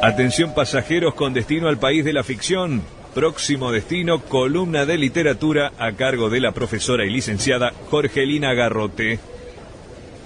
Atención pasajeros con destino al país de la ficción. Próximo destino, columna de literatura a cargo de la profesora y licenciada Jorgelina Garrote.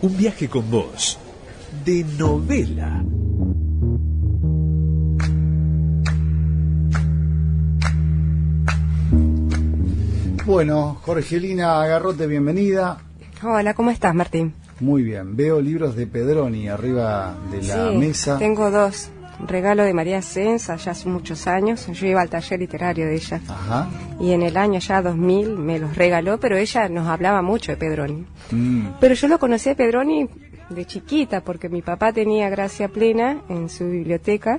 Un viaje con vos, de novela. Bueno, Jorgelina Garrote, bienvenida. Hola, ¿cómo estás, Martín? Muy bien, veo libros de Pedroni arriba de la mesa. Tengo dos. Regalo de María Senza, ya hace muchos años. Yo iba al taller literario de ella. Ajá. Y en el año ya 2000 me los regaló, pero ella nos hablaba mucho de Pedroni. Pero yo lo conocí a Pedroni de chiquita, porque mi papá tenía Gracia Plena en su biblioteca,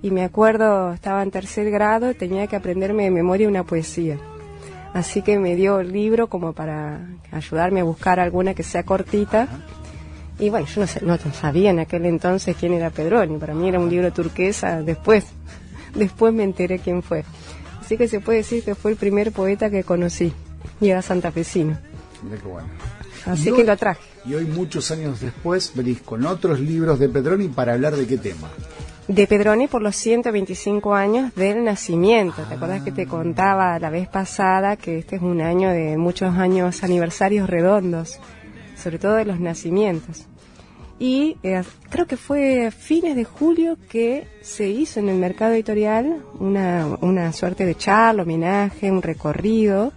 y me acuerdo, estaba en tercer grado, tenía que aprenderme de memoria una poesía. Así que me dio el libro como para ayudarme a buscar alguna que sea cortita. Y bueno, yo no sabía en aquel entonces quién era Pedroni. Para mí era un libro turquesa. Después me enteré quién fue. Así que se puede decir que fue el primer poeta que conocí. Y era santafesino. Mira qué bueno. Así que lo traje. Y hoy, muchos años después, venís con otros libros de Pedroni para hablar de qué tema. De Pedroni por los 125 años del nacimiento. ¿Te acordás que te contaba la vez pasada que este es un año de muchos años aniversarios redondos, sobre todo de los nacimientos? Y creo que fue a fines de julio que se hizo en el mercado editorial una suerte de charla, homenaje, un recorrido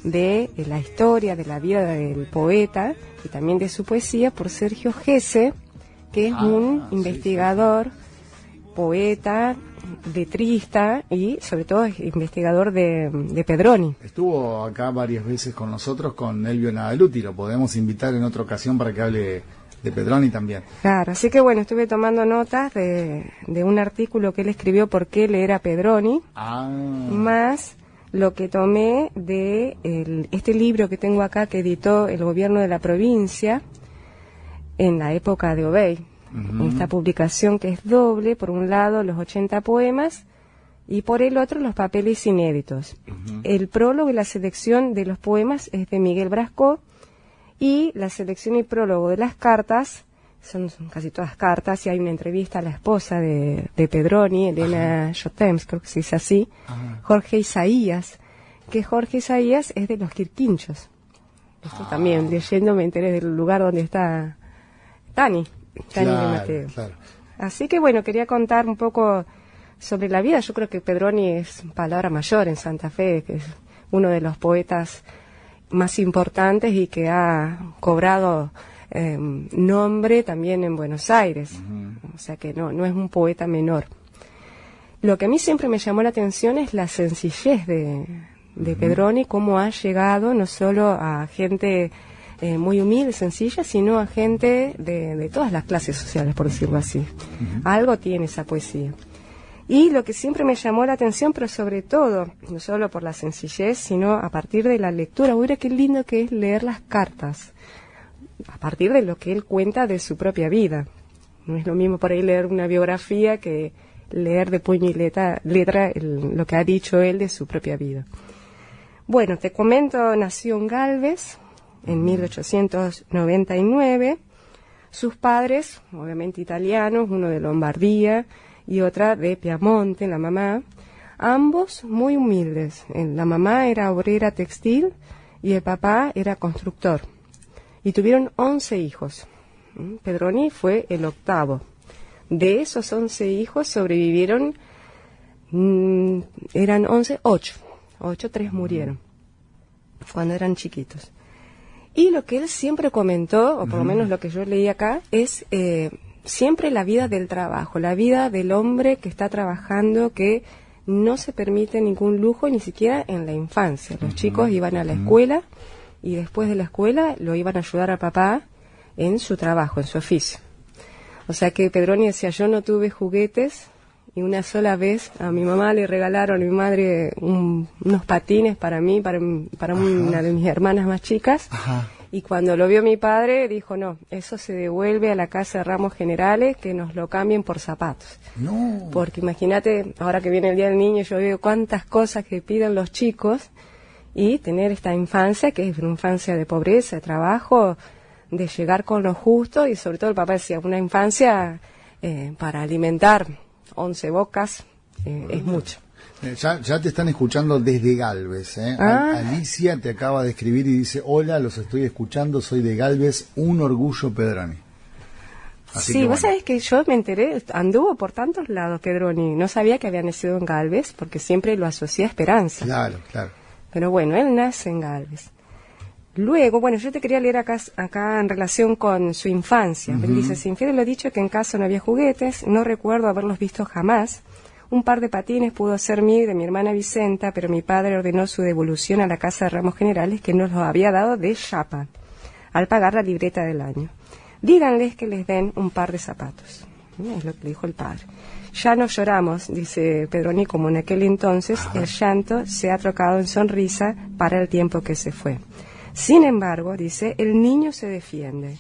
de la historia, de la vida del poeta y también de su poesía por Sergio Gese, que es un investigador, poeta, letrista y sobre todo es investigador de Pedroni. Estuvo acá varias veces con nosotros con Elvio Nadaluti, lo podemos invitar en otra ocasión para que hable de Pedroni también. Claro, así que bueno, estuve tomando notas de un artículo que él escribió por qué leer a Pedroni, más lo que tomé de este libro que tengo acá que editó el gobierno de la provincia en la época de Obey. Esta publicación que es doble, por un lado los 80 poemas y por el otro los papeles inéditos. El prólogo y la selección de los poemas es de Miguel Brasco y la selección y prólogo de las cartas son casi todas cartas y hay una entrevista a la esposa de Pedroni, Elena Jotems, creo que se dice así, Jorge Isaías, que Jorge Isaías es de los Quirquinchos. Esto también, leyendo me enteré del lugar donde está Tani de Mateo. Claro. Así que bueno, quería contar un poco sobre la vida. Yo creo que Pedroni es palabra mayor en Santa Fe, que es uno de los poetas más importantes y que ha cobrado nombre también en Buenos Aires. O sea que no es un poeta menor. Lo que a mí siempre me llamó la atención es la sencillez de Pedroni, cómo ha llegado no solo a gente muy humilde, sencilla, sino a gente de todas las clases sociales, por decirlo así. Algo tiene esa poesía. Y lo que siempre me llamó la atención, pero sobre todo, no solo por la sencillez, sino a partir de la lectura. Mira qué lindo que es leer las cartas, a partir de lo que él cuenta de su propia vida. No es lo mismo por ahí leer una biografía que leer de puño y letra lo que ha dicho él de su propia vida. Bueno, te comento, nació en Galvez en 1899, sus padres, obviamente italianos, uno de Lombardía y otra de Piamonte, la mamá, ambos muy humildes. La mamá era obrera textil y el papá era constructor. Y tuvieron 11 hijos. Pedroni fue el octavo. De esos 11 hijos sobrevivieron, eran 11, 8, 3 murieron cuando eran chiquitos. Y lo que él siempre comentó, o por lo menos lo que yo leí acá, es siempre la vida del trabajo, la vida del hombre que está trabajando, que no se permite ningún lujo, ni siquiera en la infancia. Los chicos iban a la escuela y después de la escuela lo iban a ayudar a papá en su trabajo, en su oficio. O sea que Pedroni decía, yo no tuve juguetes y una sola vez a mi mamá le regalaron a mi madre unos patines para mí, para una de mis hermanas más chicas. Y cuando lo vio mi padre, dijo, no, eso se devuelve a la casa de Ramos Generales, que nos lo cambien por zapatos. No. Porque imagínate, ahora que viene el Día del Niño, yo veo cuántas cosas que piden los chicos y tener esta infancia, que es una infancia de pobreza, de trabajo, de llegar con lo justo, y sobre todo el papá decía, una infancia para alimentar 11 bocas, es mucho. Ya te están escuchando desde Galvez, ¿eh? Alicia te acaba de escribir y dice: hola, los estoy escuchando, soy de Galvez, un orgullo Pedroni. Así sí, que, vos sabés que yo me enteré, anduvo por tantos lados Pedroni, no sabía que había nacido en Galvez, porque siempre lo asocié a Esperanza. Claro, claro. Pero bueno, él nace en Galvez. Luego, bueno, yo te quería leer acá en relación con su infancia. Él dice: sin fiel lo dicho que en casa no había juguetes, no recuerdo haberlos visto jamás. Un par de patines pudo ser mío y de mi hermana Vicenta, pero mi padre ordenó su devolución a la Casa de Ramos Generales, que nos los había dado de chapa, al pagar la libreta del año. Díganles que les den un par de zapatos. Es lo que dijo el padre. Ya no lloramos, dice Pedroni, como en aquel entonces. El llanto se ha trocado en sonrisa para el tiempo que se fue. Sin embargo, dice, el niño se defiende.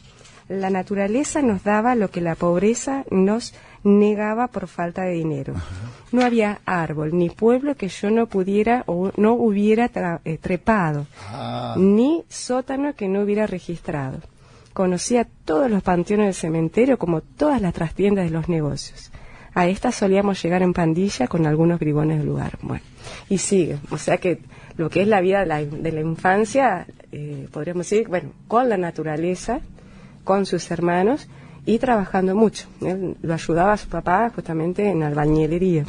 La naturaleza nos daba lo que la pobreza nos negaba por falta de dinero. No había árbol ni pueblo que yo no pudiera o no hubiera trepado, ni sótano que no hubiera registrado. Conocía todos los panteones del cementerio como todas las trastiendas de los negocios. A estas solíamos llegar en pandilla con algunos bribones del lugar. Bueno, y sigue. O sea que lo que es la vida de la infancia, podríamos decir, bueno, con la naturaleza, con sus hermanos y trabajando mucho. Él lo ayudaba a su papá justamente en albañilería.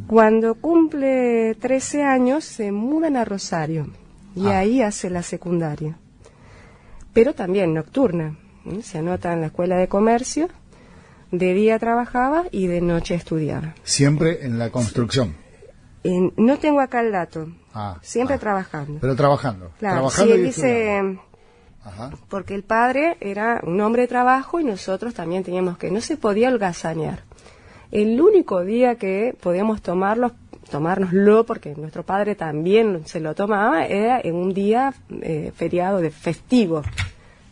Cuando cumple 13 años se mudan a Rosario y ahí hace la secundaria. Pero también nocturna. Se anota en la escuela de comercio, de día trabajaba y de noche estudiaba. Siempre en la construcción. No tengo acá el dato. Siempre trabajando. Pero trabajando. Claro, trabajando sí, él dice, porque el padre era un hombre de trabajo y nosotros también teníamos que, no se podía holgazanear. El único día que podíamos tomárnoslo, porque nuestro padre también se lo tomaba, era en un día feriado de festivo.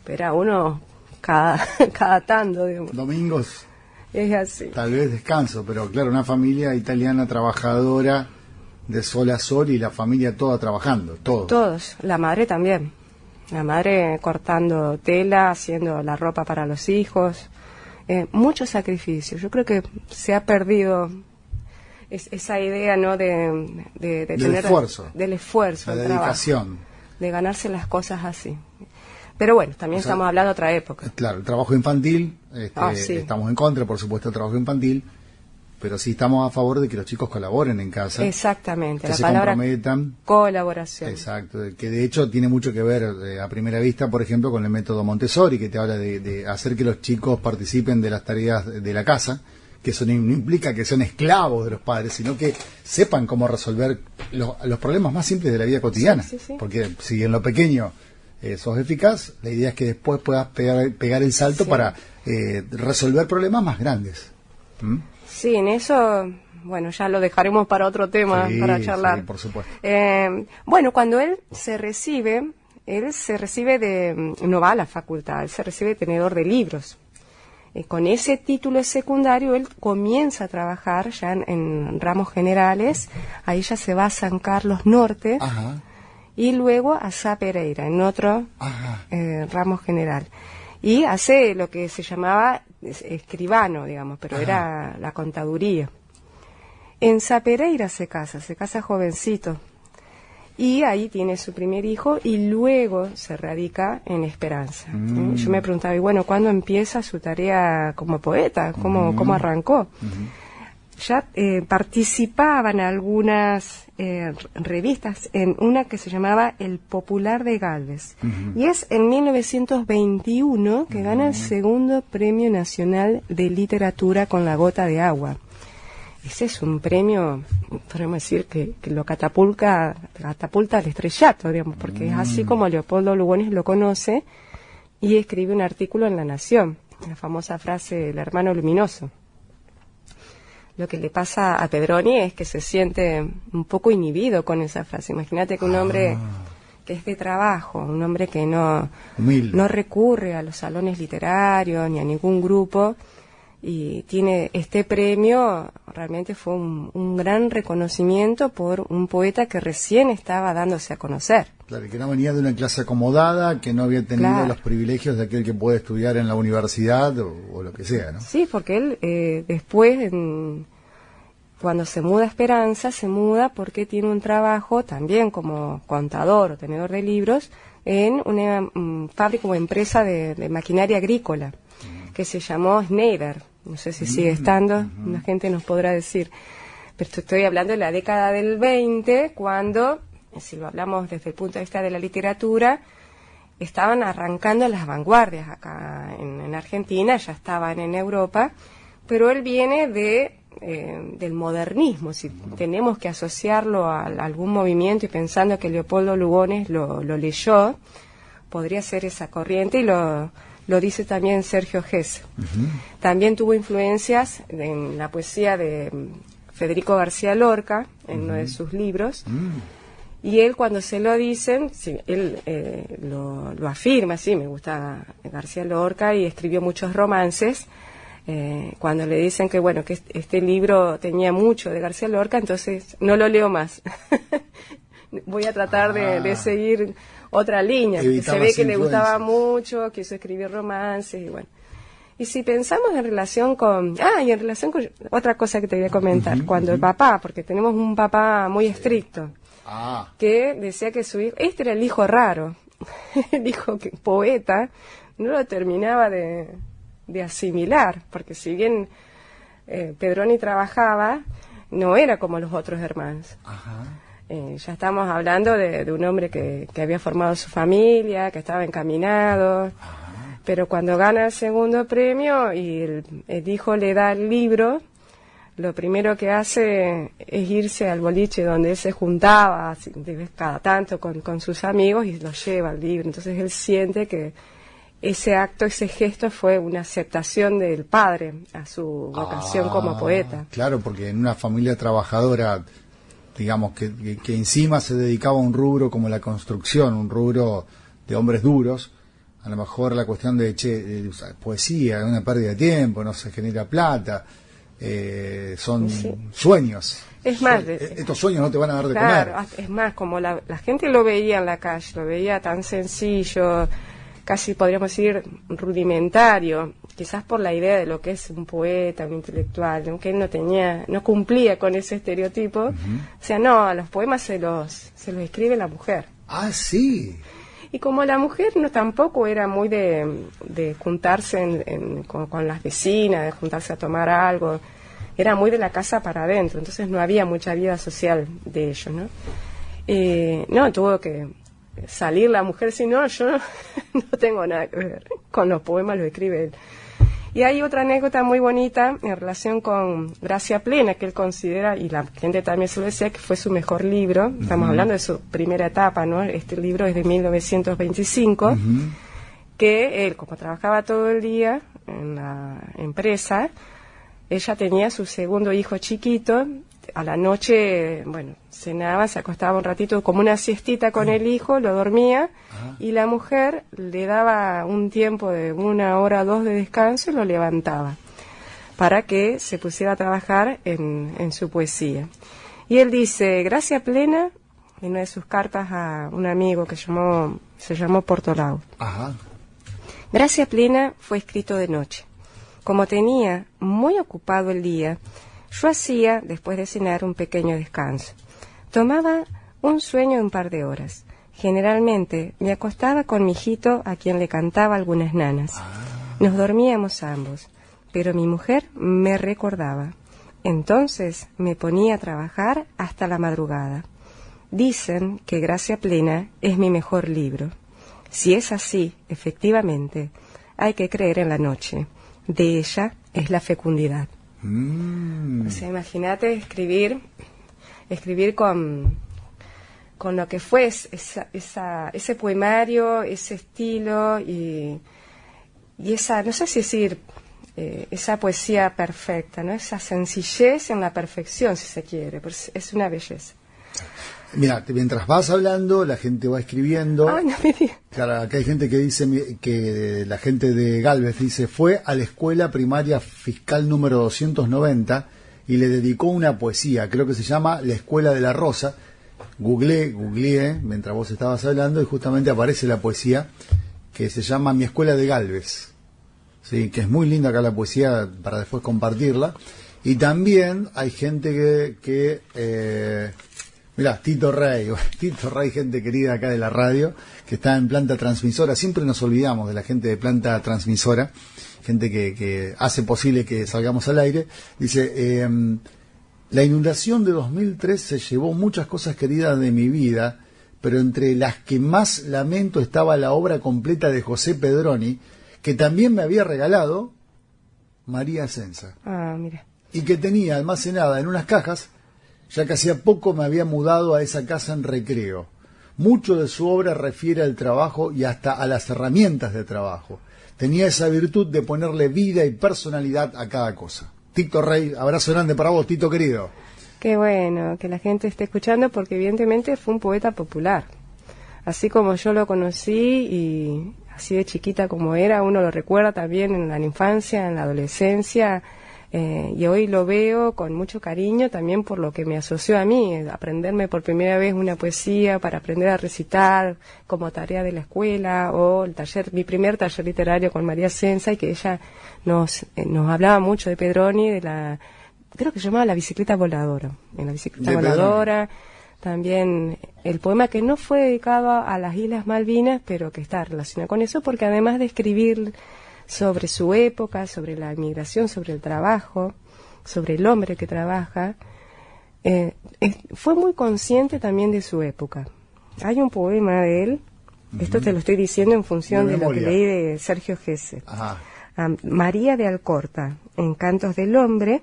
Era uno cada tanto, digamos. Domingos. Es así. Tal vez descanso, pero claro, una familia italiana trabajadora de sol a sol y la familia toda trabajando, todos. Todos, la madre también. La madre cortando tela, haciendo la ropa para los hijos. Mucho sacrificio. Yo creo que se ha perdido esa idea, ¿no? de del tener esfuerzo. Del esfuerzo, la dedicación. Trabajo, de ganarse las cosas así. Pero bueno, también estamos hablando de otra época. Claro, el trabajo infantil, sí. Estamos en contra, por supuesto, del trabajo infantil, pero sí estamos a favor de que los chicos colaboren en casa. Exactamente, que la se palabra comprometan. Colaboración. Exacto, que de hecho tiene mucho que ver a primera vista, por ejemplo, con el método Montessori, que te habla de hacer que los chicos participen de las tareas de la casa, que eso no implica que sean esclavos de los padres, sino que sepan cómo resolver los problemas más simples de la vida cotidiana. Sí. Porque si en lo pequeño sos eficaz, la idea es que después puedas pegar el salto para resolver problemas más grandes. Sí, en eso, bueno, ya lo dejaremos para otro tema, para charlar. Sí, por supuesto. Bueno, cuando él se recibe no va a la facultad, él se recibe de tenedor de libros. Con ese título secundario, él comienza a trabajar ya en ramos generales, ahí ya se va a San Carlos Norte. Y luego a Sá Pereira, en otro ramo general. Y hace lo que se llamaba escribano, digamos, pero era la contaduría. En Sá Pereira se casa jovencito. Y ahí tiene su primer hijo y luego se radica en Esperanza. Yo me preguntaba, y bueno, ¿cuándo empieza su tarea como poeta? ¿Cómo arrancó? Ya participaba en algunas revistas, en una que se llamaba El Popular de Galvez. Y es en 1921 que gana el segundo Premio Nacional de Literatura con La Gota de Agua. Ese es un premio, podemos decir, que lo catapulta al estrellato, digamos, porque es así como Leopoldo Lugones lo conoce y escribe un artículo en La Nación, la famosa frase del hermano luminoso. Lo que le pasa a Pedroni es que se siente un poco inhibido con esa frase. Imagínate que un hombre que es de trabajo, un hombre que no recurre a los salones literarios ni a ningún grupo, y tiene este premio. Realmente fue un gran reconocimiento por un poeta que recién estaba dándose a conocer. Claro, que no venía de una clase acomodada, que no había tenido los privilegios de aquel que puede estudiar en la universidad o lo que sea, ¿no? Sí, porque él después, cuando se muda a Esperanza, se muda porque tiene un trabajo también como contador o tenedor de libros en una fábrica o empresa de maquinaria agrícola que se llamó Schneider. No sé si sigue estando, la gente nos podrá decir. Pero estoy hablando de la década del 20, cuando, si lo hablamos desde el punto de vista de la literatura, estaban arrancando las vanguardias acá en Argentina, ya estaban en Europa, pero él viene del modernismo. Si tenemos que asociarlo a algún movimiento, y pensando que Leopoldo Lugones lo leyó, podría ser esa corriente, y lo dice también Sergio Gess. También tuvo influencias en la poesía de Federico García Lorca, en uno de sus libros, y él, cuando se lo dicen, sí, él lo afirma, sí, me gusta García Lorca y escribió muchos romances. Cuando le dicen que bueno, que este libro tenía mucho de García Lorca, entonces no lo leo más. Voy a tratar de seguir otra línea, porque se ve que le gustaba mucho, quiso escribir romances y bueno. Y si pensamos en relación con... y en relación con otra cosa que te voy a comentar, cuando el papá, porque tenemos un papá muy estricto, que decía que su hijo, este era el hijo raro, el hijo poeta, no lo terminaba de asimilar, porque si bien Pedroni trabajaba, no era como los otros hermanos. Ya estamos hablando de un hombre que había formado su familia, que estaba encaminado, pero cuando gana el segundo premio y el hijo le da el libro, lo primero que hace es irse al boliche donde él se juntaba de vez cada tanto con sus amigos, y lo lleva el libro. Entonces él siente que ese acto, ese gesto fue una aceptación del padre a su vocación como poeta. Claro, porque en una familia trabajadora, digamos, que encima se dedicaba a un rubro como la construcción, un rubro de hombres duros, a lo mejor la cuestión de, poesía, es una pérdida de tiempo, no se genera plata, son sueños. Es más, estos sueños no te van a dar de comer. Es más, como la gente lo veía en la calle, lo veía tan sencillo, casi podríamos decir rudimentario, quizás por la idea de lo que es un poeta, un intelectual, aunque él no cumplía con ese estereotipo. O sea, no, a los poemas se los escribe la mujer. Ah, sí. Y como la mujer tampoco era muy de juntarse con las vecinas, de juntarse a tomar algo, era muy de la casa para adentro, entonces no había mucha vida social de ellos, ¿no? No, tuvo que salir la mujer, si no, yo no tengo nada que ver con los poemas, los escribe él. Y hay otra anécdota muy bonita en relación con Gracia Plena, que él considera, y la gente también se lo decía, que fue su mejor libro. Estamos hablando de su primera etapa, ¿no? Este libro es de 1925, que él, como trabajaba todo el día en la empresa, ella tenía su segundo hijo chiquito. A la noche, bueno, cenaba, se acostaba un ratito como una siestita con el hijo, lo dormía, y la mujer le daba un tiempo de 1 hora o 2 de descanso y lo levantaba para que se pusiera a trabajar en su poesía. Y él dice, Gracia Plena, en una de sus cartas a un amigo que se llamó Portolao. Gracia Plena fue escrito de noche. Como tenía muy ocupado el día, yo hacía, después de cenar, un pequeño descanso. Tomaba un sueño de un par de horas. Generalmente me acostaba con mi hijito, a quien le cantaba algunas nanas. Nos dormíamos ambos, pero mi mujer me recordaba. Entonces me ponía a trabajar hasta la madrugada. Dicen que Gracia Plena es mi mejor libro. Si es así, efectivamente, hay que creer en la noche. De ella es la fecundidad. O sea, imagínate escribir con lo que fue ese poemario, ese estilo y esa, no sé si decir, esa poesía perfecta, ¿no? Esa sencillez en la perfección, si se quiere, pues es una belleza. Mira, mientras vas hablando, la gente va escribiendo. Ah, no me digas. Claro, acá hay gente que dice que la gente de Galvez dice, fue a la escuela primaria fiscal número 290 y le dedicó una poesía, creo que se llama La Escuela de la Rosa. Googleé mientras vos estabas hablando y justamente aparece la poesía que se llama Mi Escuela de Galvez. Sí, que es muy linda acá la poesía para después compartirla. Y también hay gente que mirá, Tito Rey, gente querida acá de la radio, que está en planta transmisora. Siempre nos olvidamos de la gente de planta transmisora, gente que hace posible que salgamos al aire. Dice, la inundación de 2003 se llevó muchas cosas queridas de mi vida, pero entre las que más lamento estaba la obra completa de José Pedroni, que también me había regalado María Senza. Ah, mira. Y que tenía almacenada en unas cajas, ya que hacía poco me había mudado a esa casa en Recreo. Mucho de su obra refiere al trabajo y hasta a las herramientas de trabajo. Tenía esa virtud de ponerle vida y personalidad a cada cosa. Tito Rey, abrazo grande para vos, Tito querido. Qué bueno que la gente esté escuchando, porque evidentemente fue un poeta popular. Así como yo lo conocí y así de chiquita como era, uno lo recuerda también en la infancia, en la adolescencia. Y hoy lo veo con mucho cariño también por lo que me asoció a mí, aprenderme por primera vez una poesía para aprender a recitar como tarea de la escuela, o el taller, mi primer taller literario con María Senza, y que ella nos hablaba mucho de Pedroni, de la, creo que se llamaba La bicicleta voladora, en La bicicleta voladora. También el poema que no fue dedicado a las Islas Malvinas, pero que está relacionado con eso, porque además de escribir sobre su época, sobre la inmigración, sobre el trabajo, sobre el hombre que trabaja, fue muy consciente también de su época. Hay un poema de él, esto te lo estoy diciendo en función de lo que leí de Sergio Gesell, María de Alcorta, en Cantos del Hombre,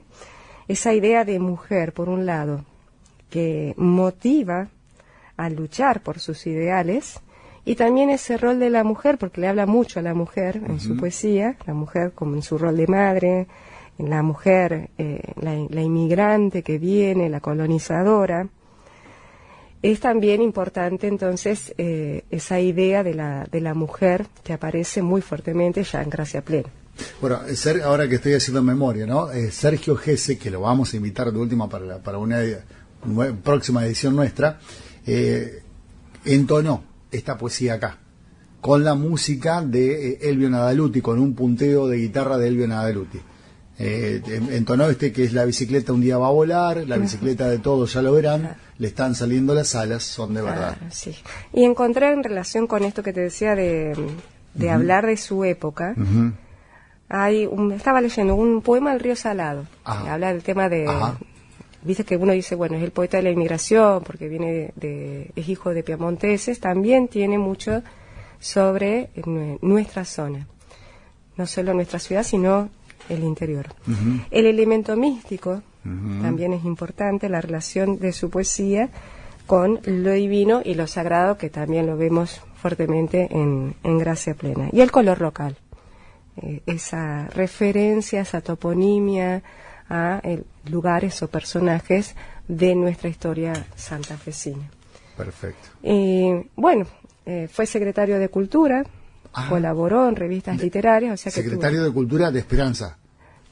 esa idea de mujer, por un lado, que motiva a luchar por sus ideales, y también ese rol de la mujer, porque le habla mucho a la mujer en su poesía, la mujer como en su rol de madre, la mujer, la inmigrante que viene, la colonizadora. Es también importante entonces esa idea de la mujer que aparece muy fuertemente ya en Gracia Plena. Bueno, ahora que estoy haciendo memoria, ¿no? Sergio Gesell, que lo vamos a invitar de última para una próxima edición nuestra, entonó esta poesía acá, con la música de Elvio Nadaluti, con un punteo de guitarra de Elvio Nadaluti. Entonó que es la bicicleta un día va a volar, la bicicleta de todos ya lo verán, le están saliendo las alas, son de verdad. Sí. Y encontré en relación con esto que te decía de hablar de su época, estaba leyendo un poema del Río Salado, que habla del tema de... Viste que uno dice, bueno, es el poeta de la inmigración porque viene es hijo de piamonteses, también tiene mucho sobre nuestra zona, no solo nuestra ciudad, sino el interior. El elemento místico también es importante, la relación de su poesía con lo divino y lo sagrado, que también lo vemos fuertemente en Gracia Plena. Y el color local, esa referencia, esa toponimia a lugares o personajes de nuestra historia santafesina. Perfecto. Bueno, fue secretario de Cultura, colaboró en revistas literarias, o sea que secretario de Cultura de Esperanza.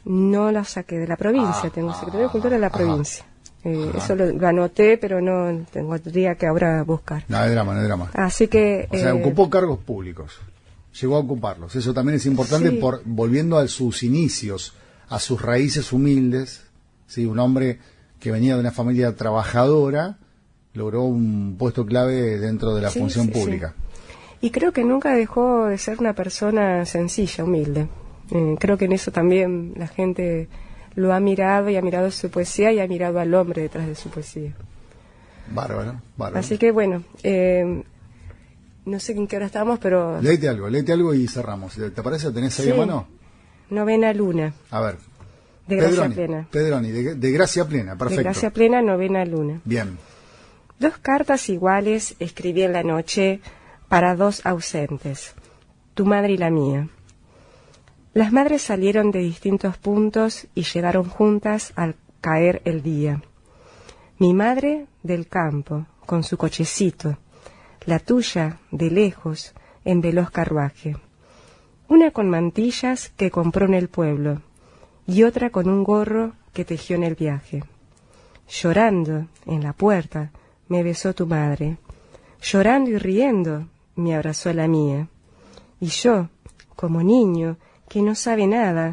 No la saqué de la provincia, tengo secretario de Cultura de la provincia. Eso lo anoté, pero no tendría que ahora buscar. No hay drama. Así que... O sea, ocupó cargos públicos, llegó a ocuparlos. Eso también es importante, volviendo a sus inicios, a sus raíces humildes. Sí, un hombre que venía de una familia trabajadora logró un puesto clave dentro de la función pública. Y creo que nunca dejó de ser una persona sencilla, humilde. Creo que en eso también la gente lo ha mirado, y ha mirado su poesía, y ha mirado al hombre detrás de su poesía. Bárbaro. Así que bueno, no sé en qué hora estamos, pero... Léete algo y cerramos. ¿Te parece? ¿Tenés ahí a mano? Novena Luna. A ver. De Gracia Plena. Pedroni, de Gracia Plena, perfecto. De Gracia Plena, Novena Luna. Bien. 2 cartas iguales escribí en la noche para 2 ausentes, tu madre y la mía. Las madres salieron de distintos puntos y llegaron juntas al caer el día. Mi madre del campo, con su cochecito, la tuya, de lejos, en veloz carruaje. Una con mantillas que compró en el pueblo, y otra con un gorro que tejió en el viaje. Llorando, en la puerta, me besó tu madre. Llorando y riendo, me abrazó la mía. Y yo, como niño, que no sabe nada,